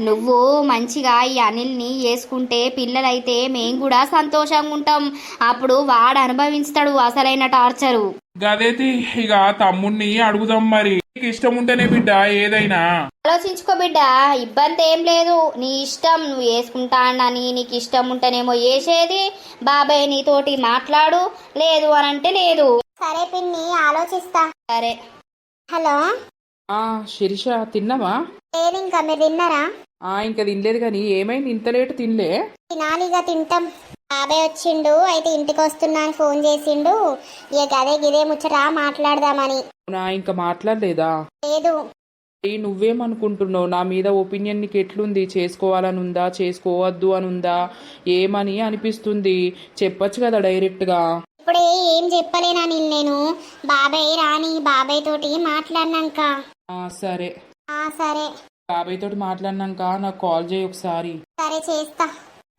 నువ్వు మంచిగా ఈ అనిల్ని వేసుకుంటే పిల్లలైతే మేము కూడా సంతోషంగా ఉంటాం. అప్పుడు వాడు అనుభవిస్తాడు అసలైన టార్చరు. గదేతి, ఇక తమ్ముణ్ణి అడుగుదాం. మరి నీకు ఇష్టం ఉంటేనే బిడ్డ ఏదైనా. ఆలోచించుకో బిడ్డ, ఇబ్బంది ఏం లేదు. నీ ఇష్టం, నువ్వు వేసుకుంటానని నీకు ఇష్టం ఉంటేనేమో వేసేది. బాబాయ్ నీతోటి మాట్లాడు, లేదు అని అంటే లేదు. సరే పిన్ని, ఆలోచిస్తా. సరే. హలో శిరీష, తిన్నావా? లేదు ఇంకా. మీరు తిన్నారా? ఇంకా తినలేదు. కానీ ఏమైంది ఇంత లేటు తినలే? తినాలిగా, తింటాం. బాబాయ్ వచ్చిండు, అయితే ఇంటికి వస్తున్నాను ఫోన్ చేసిండు. ఇక గదే గిదే ముచ్చట మాట్లాడదామని. ఇంకా మాట్లాడలేదా? లేదు. నువ్వేమనుకుంటున్నావు? నా మీద ఒపీనియన్ నీకు ఎట్లుంది? చేసుకోవాలని ఉందా, చేసుకోవద్దు అని ఉందా, ఏమని అనిపిస్తుంది? చెప్పొచ్చు కదా డైరెక్ట్ గా. ఇప్పుడే ఏం చెప్పలేనని నేను. బాబాయ్ రాని, బాబాయ్ తోటి మాట్లాడినాక. సరే. సరే. బాబాయ్ తోటి మాట్లాడినాక నాకు కాల్ చేయి ఒకసారి. సరే, చేస్తా.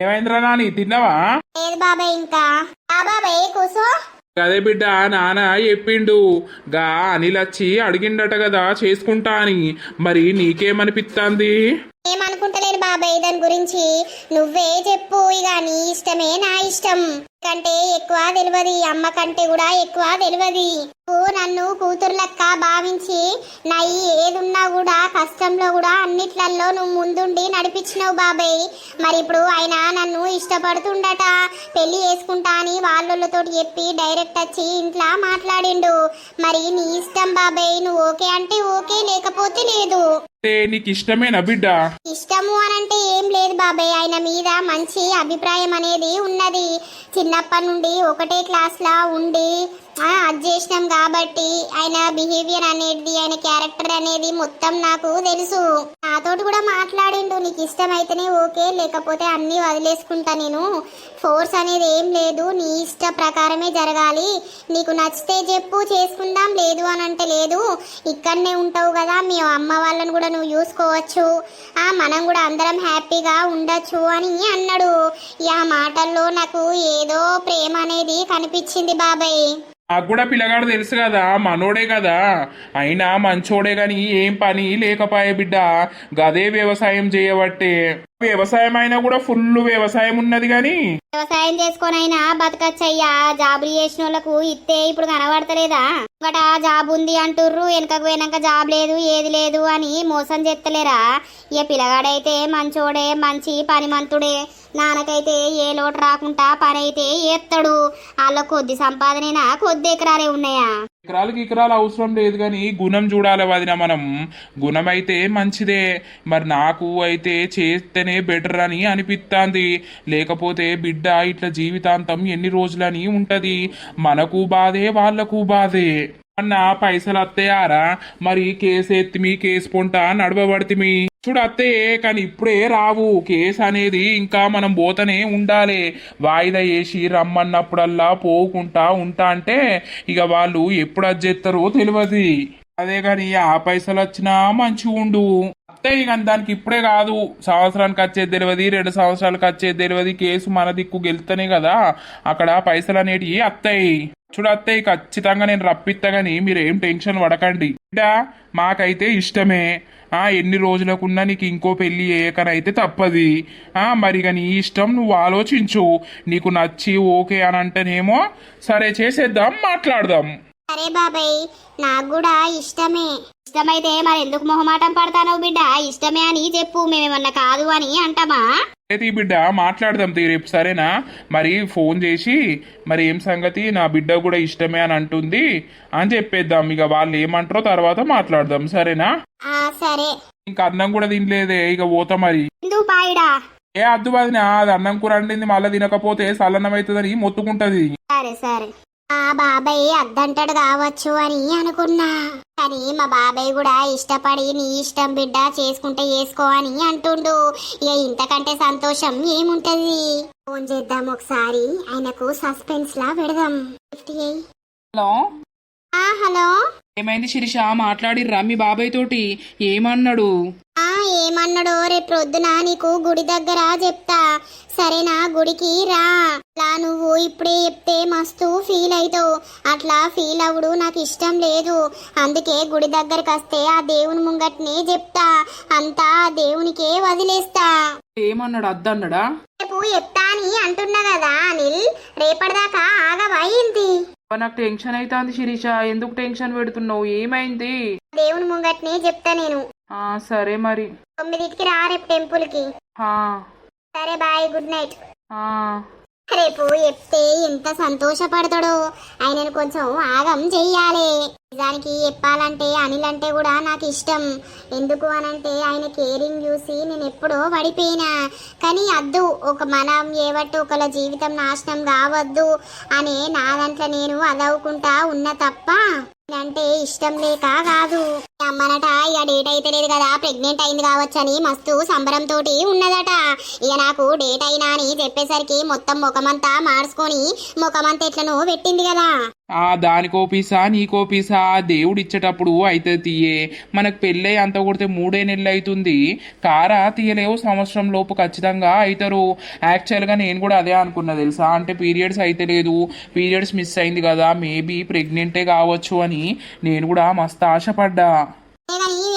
ఏమైందిరా నాని, తిన్నావా? లేదు బాబాయ్ ఇంకా. బాబాయ్ కూసో. అదే బిడ్డ, నాన్న చెప్పిండు గా అనిల్ వచ్చి అడిగిండట కదా చేసుకుంటా అని. మరి నీకేమనిపిస్తుంది? ఏమనుకుంటలేను బాబాయ్ దాని గురించి. నువ్వే చెప్పు. ఇక నీ ఇష్టమే నా ఇష్టం. కంటే ఎక్కువ తెలియదు, అమ్మ కంటే కూడా ఎక్కువ తెలియదు. నన్ను కూతుర్లక్క భావించి నా ఏదున్నా కూడా కష్టంలో కూడా అన్నిట్లలో నువ్వు ముందుండి నడిపించినావు బాబాయ్. మరి ఇప్పుడు ఆయన నన్ను ఇష్టపడుతుండట, పెళ్లి చేసుకుంటా అని వాళ్ళతో చెప్పి డైరెక్ట్ వచ్చి ఇంట్లో మాట్లాడిండు. మరి నీ ఇష్టం బాబాయ్, నువ్వు ఓకే అంటే ఓకే, లేకపోతే లేదు. నీకు ఇష్టమేనా బిడ్డ? ఇష్టము అనంటే ఏం లేదు బాబాయ్. ఆయన మీద మంచి అభిప్రాయం అనేది ఉన్నది. చిన్నప్పటి నుండి ఒకటే క్లాస్ లా ఉండి అది చేసినాం కాబట్టి ఆయన బిహేవియర్ అనేది, ఆయన క్యారెక్టర్ అనేది మొత్తం నాకు తెలుసు. నాతోటి కూడా మాట్లాడిండు, నీకు ఇష్టమైతేనే ఓకే, లేకపోతే అన్ని వదిలేసుకుంటా, నేను ఫోర్స్ అనేది ఏం లేదు, నీ ఇష్ట ప్రకారమే జరగాలి, నీకు నచ్చితే చెప్పు చేసుకుందాం, లేదు అని అంటే లేదు, ఇక్కడనే ఉంటావు కదా, మీ అమ్మ వాళ్ళని కూడా నువ్వు చూసుకోవచ్చు, మనం కూడా అందరం హ్యాపీగా ఉండొచ్చు అని అన్నాడు. ఆ మాటల్లో నాకు ఏదో ప్రేమ అనేది కనిపించింది బాబాయ్. నాకు కూడా పిల్లగాడు తెలుసు కదా, మనోడే కదా, అయినా మంచోడే గాని ఏం పని లేకపాయే బిడ్డ, గదే వ్యవసాయం చేయబట్టే. వ్యవసాయం అయినా కూడా ఫుల్ వ్యవసాయం ఉన్నది గాని వ్యవసాయం చేసుకొనైనా బతకచ్చయ్యా. జాబులు చేసిన వాళ్ళకు ఇత్తే ఇప్పుడు కనబడతలేదా? ఒకట జాబ్ ఉంది అంటుర్రు, వెనకకు పోయినాక జాబ్ లేదు ఏది లేదు అని మోసం చేస్తలేరా? ఇక పిల్లగాడైతే మంచోడే, మంచి పనిమంతుడే. నాన్నకైతే ఏ లోటు రాకుండా పని అయితే ఏత్తడు. వాళ్ళ కొద్ది సంపాదనైనా కొద్ది ఎకరాలే ఉన్నాయా? ఎకరాలు అవసరం లేదు కానీ గుణం చూడాలి వదిన. మనం గుణం అయితే మంచిదే, మరి నాకు అయితే చేస్తేనే బెటర్ అని అనిపిస్తుంది. లేకపోతే బిడ్డ ఇట్లా జీవితాంతం ఎన్ని రోజులని ఉంటది. మనకు బాధే వాళ్ళకు బాధే. అన్న పైసలు అత్తయారా మరి కేసు ఎత్తిమి కేసు పొంట నడవబడితిమి చూడు అత్తయ్యే, కానీ ఇప్పుడే రావు. కేసు అనేది ఇంకా మనం పోతనే ఉండాలి. వాయిదా వేసి రమ్మన్నప్పుడల్లా పోకుండా ఉంటా అంటే ఇక వాళ్ళు ఎప్పుడు అజ్జెత్తారో తెలియదు. అదే కానీ ఆ పైసలు వచ్చినా మంచిగా ఉండు అత్తయ్య. కానీ దానికి ఇప్పుడే కాదు, సంవత్సరానికి వచ్చేది తెలియదు, 2 సంవత్సరాలకు వచ్చేది తెలియదు. కేసు మన దిక్కు గెలుతనే కదా అక్కడ పైసలు అనేటివి అత్తయ్య. చూడు అత్తయ్య, ఖచ్చితంగా నేను రప్పిస్తా గానీ మీరు ఏం టెన్షన్ పడకండి. మాకైతే ఇష్టమే. ఎన్ని రోజులకున్నా నీకు ఇంకో పెళ్లి చేయకనైతే తప్పది. మరి నీ ఇష్టం, నువ్వు ఆలోచించు. నీకు నచ్చి ఓకే అని అంటేనేమో సరే చేసేద్దాం, మాట్లాడదాం. సరే బాబాయ్, నాకు కూడా ఇష్టమే. ఇష్టమైతే మరి ఎందుకు మొహమాటం పడతానో బిడ్డ? ఇష్టమే అని చెప్పు, మేమేమన్నా కాదు అని అంటామా? అయితే బిడ్డ మాట్లాడదాం రేపు, సరేనా? మరి ఫోన్ చేసి మరి ఏం సంగతి, నా బిడ్డ కూడా ఇష్టమే అని అంటుంది అని చెప్పేద్దాం. ఇక వాళ్ళు ఏమంటారో తర్వాత మాట్లాడదాం, సరేనా? సరే. ఇంకా అన్నం కూడా తినలేదే, ఇక పోతా మరి. ఎందుకు పాయిడా? ఏ అద్దు బాదినా, అది అన్నం కూర అండింది మళ్ళీ తినకపోతే సల్లన్నం అవుతుందని మొత్తుకుంటది. సరే సరే. బాబాయ్ అద్దంటాడు కావచ్చు అని అనుకున్నా, కానీ మా బాబాయ్ కూడా ఇష్టపడి నీ ఇష్టం బిడ్డ చేసుకుంటే చేసుకో అని అంటుండు. ఇక ఇంతకంటే సంతోషం ఏముంటది. ఫోన్ చేద్దాం ఒకసారి, ఆయనకు సస్పెన్స్ లా పెడదాం. హలో హలో, ఏమైంది శిరీష? మాట్లాడిర్రా మీ బాబాయ్ తోటి? ఏమన్నాడు? ఏమన్నాడో రేపు ప్రొద్దున నీకు గుడి దగ్గర చెప్తా, సరేనా? గుడికి రా. అట్లా నువ్వు ఇప్పుడే చెప్తే మస్తు ఫీల్ అవుతావు. అట్లా ఫీల్ అవుడు నాకు ఇష్టం లేదు. అందుకే గుడి దగ్గరకు వస్తే ఆ దేవుని ముంగట్నే చెప్తా, అంతా దేవునికే వదిలేస్తా. ఏమన్నాడు? అద్దన్నాడా? రేపు చెప్తా అని అంటున్నా కదా అనిల్, రేపటిదాకా ఆగవా ఏంటి? నాకు టెన్షన్ అవుతుంది శిరీష. ఎందుకు టెన్షన్ పెడుతున్నావు? ఏమైంది? దేవుని ముంగట్నే చెప్తా నేను. సరే మరి 9కి రా రేపు టెంపుల్ కి. సరే బాయ్, గుడ్ నైట్. రేపు చెప్తే ఎంత సంతోషపడతాడో. ఆయనను కొంచెం ఆగం చెయ్యాలి. నిజానికి చెప్పాలంటే అనిల్ అంటే కూడా నాకు ఇష్టం. ఎందుకు అనంటే ఆయన కేరింగ్ చూసి నేను ఎప్పుడో పడిపోయినా. కానీ అద్దు, మనం ఏవట్టు ఒకళ్ళ జీవితం నాశనం కావద్దు అనే నా దాంట్లో నేను అదవుకుంటా ఉన్న తప్ప అంటే ఇష్టం లేక కాదు. అమ్మనట ఇక డేట్ అయితే లేదు కదా, ప్రెగ్నెంట్ అయింది కావచ్చు అని మస్తు సంబరంతో ఉన్నదట. ఇక నాకు డేట్ అయినా అని చెప్పేసరికి మొత్తం ముఖమంతా మార్చుకొని ముఖమంతా ఎట్లను పెట్టింది కదా. దానికోపీసా నీకోపీసా దేవుడు ఇచ్చేటప్పుడు అయితే తీయే. మనకు పెళ్ళై అంత కొడితే 3 నెలలు అవుతుంది. కారా తీయలేవు, సంవత్సరం లోపు ఖచ్చితంగా అవుతారు. యాక్చువల్గా నేను కూడా అదే అనుకున్నా తెలుసా. అంటే పీరియడ్స్ అయితే లేదు, పీరియడ్స్ మిస్ అయింది కదా, మేబీ ప్రెగ్నెంటే కావచ్చు అని నేను కూడా మస్తు ఆశపడ్డా.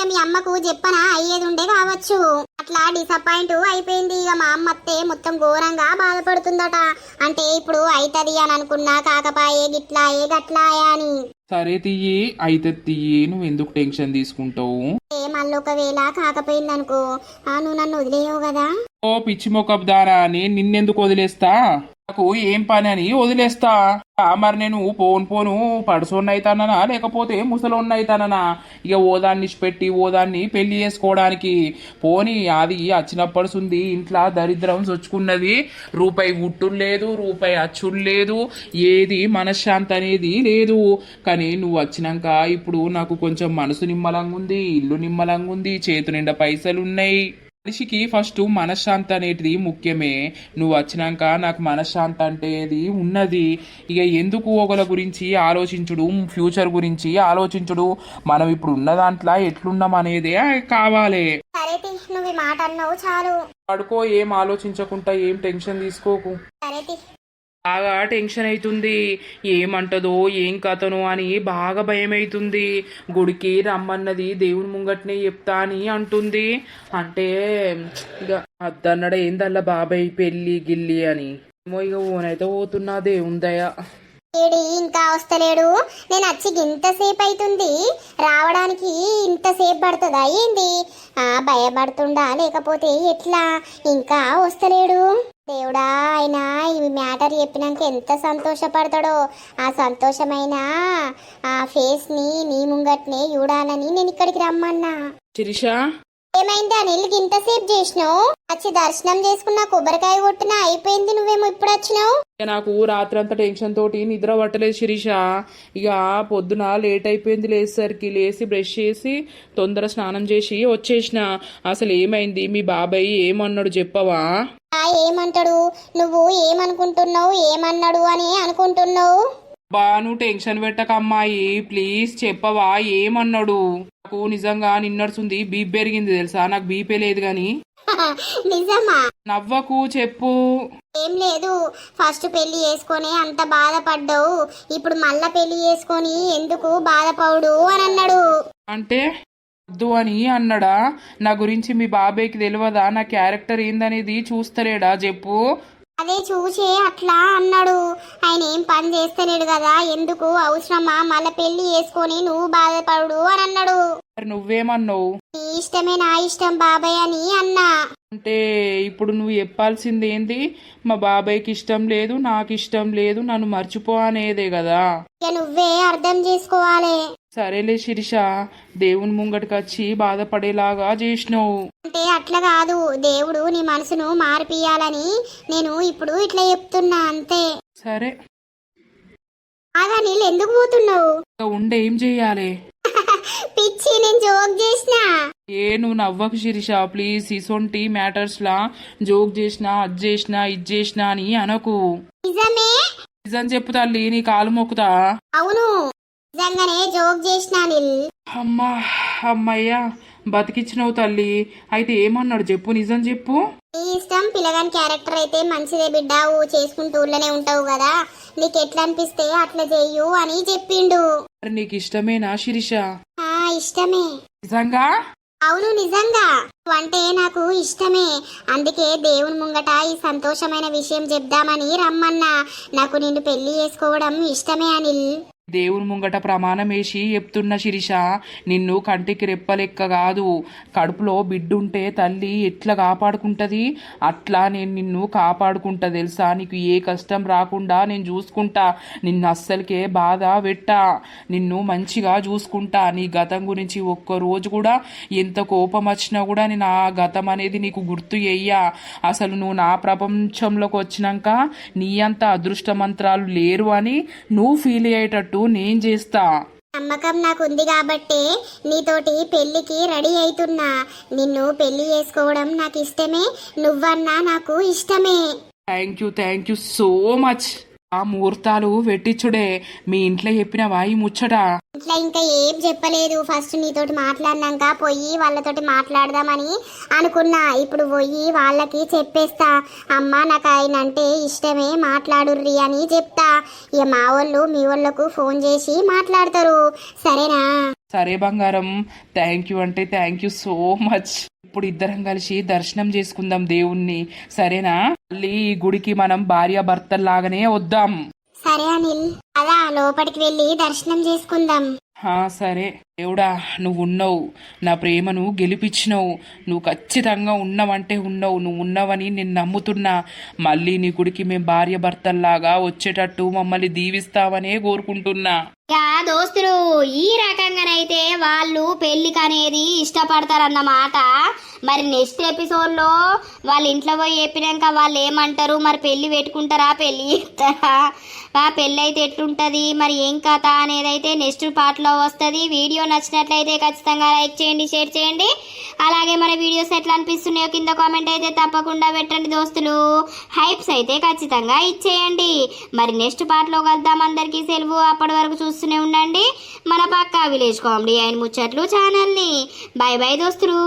మీ అమ్మకు చెప్పనా అయ్యేది ఉండే కావచ్చు. అట్లా డిసప్పాయింట్ అయిపోయింది. ఇక మా అమ్మ అత్తే మొత్తం ఘోరంగా బాధపడుతుందట. అంటే ఇప్పుడు అవుతుంది అని అనుకున్నా, కాకపాయే గిట్లాయే గట్లాయే అని. సరే తీయి, అయితే తీయి, నువ్వు ఎందుకు టెన్షన్ తీసుకుంటావు? మళ్ళీ ఒకవేళ కాకపోయింది అనుకో, నువ్వు నన్ను వదిలేయవు కదా. ఓ పిచ్చి మొక్కపు దారా, నేను నిన్నెందుకు వదిలేస్తా? నాకు ఏం పని అని వదిలేస్తా. మరి నేను పోను పడుసోన్ని అవుతానన్నా లేకపోతే ముసలోన్ని అవుతానన్నా? ఇక ఓదాన్ని పెట్టి ఓదాన్ని పెళ్లి చేసుకోవడానికి పోని. అది వచ్చినప్పడుసుంది ఇంట్లో దరిద్రం చొచ్చుకున్నది. రూపాయి గుట్టులు లేదు, రూపాయి అచ్చులు లేదు, ఏది మనశ్శాంతి అనేది లేదు. కానీ నువ్వు వచ్చినాక ఇప్పుడు నాకు కొంచెం మనసు నిమ్మలంగా ఉంది, ఇల్లు నిమ్మలంగా ఉంది, చేతు నిండా పైసలు ఉన్నాయి. మనిషికి ఫస్ట్ మనశ్శాంతి అనేది ముఖ్యమే. నువ్వు వచ్చినాక నాకు మనశ్శాంతి అనేది ఉన్నది. ఇక ఎందుకు ఒకళ్ళ గురించి ఆలోచించుడు, ఫ్యూచర్ గురించి ఆలోచించుడు, మనం ఇప్పుడు ఉన్న దాంట్లో ఎట్లున్నాం అనేదే కావాలి. నువ్వు మాట అన్నావు చాలు. పడుకో, ఏం ఆలోచించకుండా, ఏం టెన్షన్ తీసుకోకు. బాగా టెన్షన్ అవుతుంది. ఏమంటదో ఏం కథనో అని బాగా భయం అవుతుంది. గుడికి రమ్మన్నది దేవుని ముంగట్నే చెప్తా అని అంటుంది. అంటే ఇక అద్దన్నడ ఏందల్లా బాబాయ్ పెళ్ళి గిల్లి అని ఏమో ఇక ఓనైతే పోతున్నా దేవుని దయ. ఏడి ఇంకా వస్తలేడు. నేను వచ్చి ఇంతసేపు అవుతుంది, రావడానికి ఇంతసేపు పడుతుందా ఏంది? భయపడుతుండా లేకపోతే ఎట్లా? ఇంకా వస్తలేడు. దేవుడా, ఆయన ఈ మ్యాటర్ చెప్పినాక ఎంత సంతోషపడతాడో. ఆ సంతోషమైన ఆ ఫేస్ ని నీ ముంగట్నే చూడాలని నేను ఇక్కడికి రమ్మన్నా. శిరీష, ఏమైంది అనిల్? ఇంతసేపు చేసినావు? వచ్చి దర్శనం చేసుకున్నా, కొబ్బరికాయ కొట్టినా అయిపోయింది, నువ్వేమో ఇప్పుడు వచ్చినావు. ఇక నాకు రాత్రంతా టెన్షన్ తోటి నిద్ర పట్టలేదు శిరీష. ఇక పొద్దున లేట్ అయిపోయింది లేచేసరికి. లేచి బ్రష్ చేసి తొందర స్నానం చేసి వచ్చేసిన. అసలు ఏమైంది? మీ బాబాయ్ ఏమన్నాడు చెప్పవా? ఏమంటాడు? నువ్వు ఏమనుకుంటున్నావు? ఏమన్నాడు అని అనుకుంటున్నావు? బా, నువ్వు టెన్షన్ పెట్టక అమ్మాయి, ప్లీజ్ చెప్పవా ఏమన్నాడు? నాకు నిజంగా నిన్నడుచుంది బీపీ పెరిగింది తెలుసా. నాకు బీపీ లేదు గాని. నిజమా? నవ్వకు, చెప్పు. ఏం లేదు, ఫస్ట్ పెళ్లి చేసుకొని అంత బాధపడ్డావు, ఇప్పుడు మళ్ళా పెళ్లి చేసుకొని ఎందుకు బాధపడు అని అన్నాడు. అంటే వద్దు అని అన్నాడా? నా గురించి మీ బాబాయ్కి తెలియదా? నా క్యారెక్టర్ ఏందనేది చూస్తలేడా చెప్పు. అదే చూసే అట్లా అన్నాడు. ఆయన ఏం పని చేస్తలేడు కదా, ఎందుకు అవసరమా మళ్ళా పెళ్లి చేసుకొని నువ్వు బాధపడు అని అన్నాడు. మరి నువ్వేమన్నావు? నీ ఇష్టమే నా ఇష్టం బాబాయ్ అని అన్నా. అంటే ఇప్పుడు నువ్వు చెప్పాల్సింది ఏంది? మా బాబాయ్కి ఇష్టం లేదు, నాకు ఇష్టం లేదు, నన్ను మర్చిపో అనేదే కదా. ఇక నువ్వే అర్థం చేసుకోవాలి. సరేలే శిరీష, దేవుని ముంగటికి వచ్చి బాధపడేలాగా చేసినావు. అంటే అట్లా కాదు, దేవుడు నీ మనసును మార్పియాలని నేను ఇప్పుడు ఇట్లా చెప్తున్నా అంతే. సరే ఆగా, నీళ్ళు ఎందుకు పోతున్నావు? ఇక ఉండే ఏం చెయ్యాలి? పిచ్చి, నేను జోక్ చేసినా. నువ్వు నవ్వకు శిరీష ప్లీజ్. ఇసొంటి మ్యాటర్స్ లా జోక్ చేసినా, అది చేసినా, ఇది చేసినా అని అనకు. నిజమే? నిజం చెప్పు తల్లి, నీ కాలు మొక్కుతా. అవును, నిజంగానే జోక్ చేసినా నీల్. అమ్మా, అమ్మయ్యా, బతికిచ్చినవు తల్లి. అయితే ఏమన్నాడు చెప్పు, నిజం చెప్పు. నీ ఇష్టం, పిల్లగాని క్యారెక్టర్ అయితే మంచిదే బిడ్డ, చేసుకుంటూ ఊళ్ళోనే ఉంటావు కదా, నీకు ఎట్లా అనిపిస్తే అట్లా చెయ్యు అని చెప్పిండు. మరి నీకు ఇష్టమేనా శిరీష? ఇష్టమే. నిజంగా? అవును, నిజంగా. అంటే నాకు ఇష్టమే, అందుకే దేవుని ముంగట ఈ సంతోషమైన విషయం చెప్దామని రమ్మన్నా. నాకు నిన్ను పెళ్లి చేసుకోవడం ఇష్టమే అనిల్. దేవుని ముంగట ప్రమాణం వేసి చెప్తున్న శిరీష, నిన్ను కంటికి రెప్పలెక్క కాదు, కడుపులో బిడ్డుంటే తల్లి ఎట్లా కాపాడుకుంటది అట్లా నేను నిన్ను కాపాడుకుంటా తెలుసా. నీకు ఏ కష్టం రాకుండా నేను చూసుకుంటా. నిన్ను అస్సలకే బాధ పెట్టా, నిన్ను మంచిగా చూసుకుంటా. నీ గతం గురించి ఒక్కరోజు కూడా ఎంత కోపం వచ్చినా కూడా నేను ఆ గతం అనేది నీకు గుర్తు చెయ్యా. అసలు నువ్వు నా ప్రపంచంలోకి వచ్చినాక నీ అంత అదృష్టమంత్రాలు లేరు అని నువ్వు ఫీల్ అయ్యేటట్టు నేను చేస్తా. నమ్మకం నాకు ఉంది కాబట్టి నీతోటి పెళ్లికి రెడీ అవుతున్నా. నిన్ను పెళ్లి చేసుకోవడం నాకు ఇష్టమే, నువ్వన్నా నాకు ఇష్టమే. Thank you so much. ఆ ముహూర్తాలు పెట్టించుడే మీ ఇంట్లో చెప్పినవా ఈ ముచ్చట? ఇట్లా ఇంకా ఏం చెప్పలేదు. ఫస్ట్ నీతోటి మాట్లాడినాక పోయి వాళ్ళతోటి మాట్లాడదామని అనుకున్నా. ఇప్పుడు పోయి వాళ్ళకి చెప్పేస్తా, అమ్మ నాకు ఆయన అంటే ఇష్టమే, మాట్లాడుర్రి అని చెప్తా. ఇక మా వాళ్ళు మీ వాళ్ళకు ఫోన్ చేసి మాట్లాడతారు. సరేనా? సరే బంగారం, థ్యాంక్ యూ అంటే థ్యాంక్ యూ సో మచ్. ఇప్పుడు ఇద్దరం కలిసి దర్శనం చేసుకుందాం దేవుణ్ణి, సరేనా? మళ్ళీ ఈ గుడికి మనం భార్యాభర్తల్లాగానే వద్దాం. సరే అనిల్, అదా లోపలికి వెళ్ళి దర్శనం చేసుకుందాం. సరే దేవుడా, నువ్వు ఉన్నావు, నా ప్రేమను గెలిపించినావు. నువ్వు ఖచ్చితంగా ఉన్నావంటే ఉన్నావు, నువ్వు ఉన్నావని నేను నమ్ముతున్నా. మళ్ళీ నీ గుడికి మేము భార్యాభర్తల్లాగా వచ్చేటట్టు మమ్మల్ని దీవిస్తావనే కోరుకుంటున్నా. దోస్తులు, ఈ రకంగానైతే వాళ్ళు పెళ్లికి అనేది ఇష్టపడతారన్నమాట. మరి నెక్స్ట్ ఎపిసోడ్లో వాళ్ళ ఇంట్లో పోయి చెప్పినాక వాళ్ళు ఏమంటారు, మరి పెళ్లి పెట్టుకుంటారా, పెళ్లి చేస్తారా, పెళ్ళి అయితే ఎట్లుంటుంది, మరి ఏం కథ అనేది అయితే నెక్స్ట్ పార్ట్లో వస్తుంది. వీడియో నచ్చినట్లయితే ఖచ్చితంగా లైక్ చేయండి, షేర్ చేయండి. అలాగే మన వీడియోస్ ఎట్లా అనిపిస్తున్నాయో కింద కామెంట్ అయితే తప్పకుండా పెట్టండి దోస్తులు. హైప్స్ అయితే ఖచ్చితంగా ఇచ్చేయండి. మరి నెక్స్ట్ పార్ట్లో కలుద్దాం. అందరికీ సెలవు. అప్పటి వరకు చూస్తూనే ఉండండి మన పక్కా విలేజ్ కామెడీ అండ్ ముచ్చట్లు ఛానల్ని. బై బై దోస్తులు.